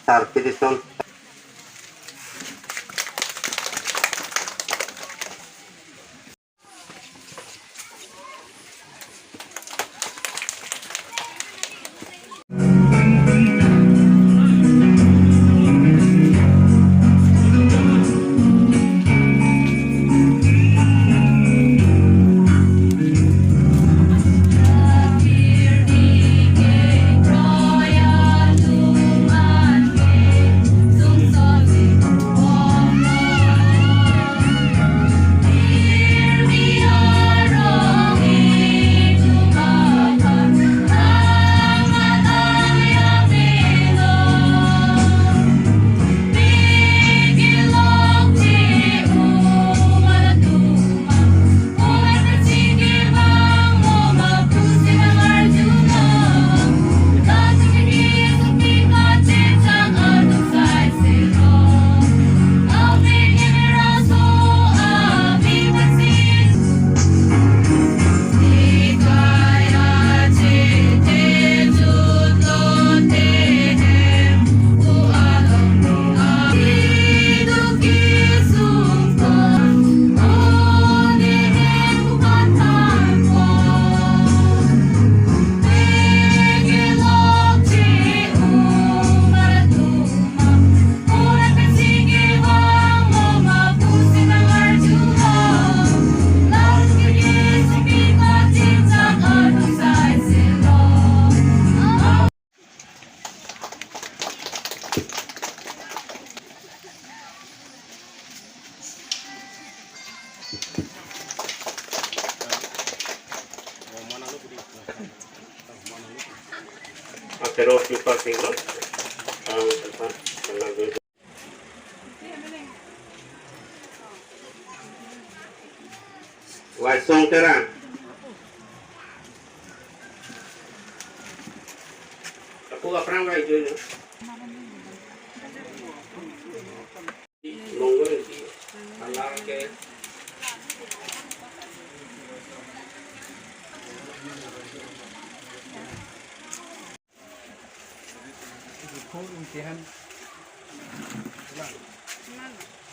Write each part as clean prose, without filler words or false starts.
Tarpidison. Terus lupa tinggal Wasong terang aku gak pernah kayak gitu nunggu sih alam ke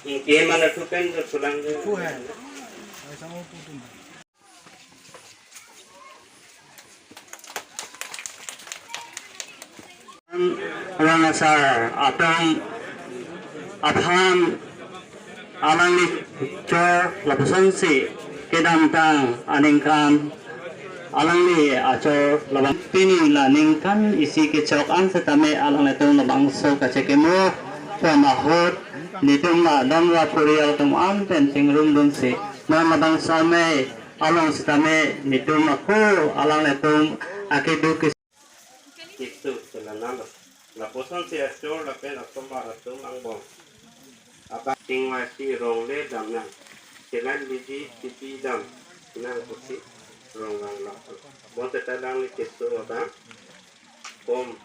Ingkihan mana tuh kan tersulang Tuhan. Orang asal atang atham alang ni cor lapusan si kedamtang aningkan alang ni acor labang pini laningkan isi kecokan setame alang netong labangso kacekemo pamahot nitong madam la purial tuman penting rumdun si na madang same alang setame nitong ako alang netong akidukis itu selanalo lapusan si acor lapen atomaratum ang bong apa tingwasi rongle damna silan liji titi dam nang pusi rongang lapal bon tetadang ni kesu apa kom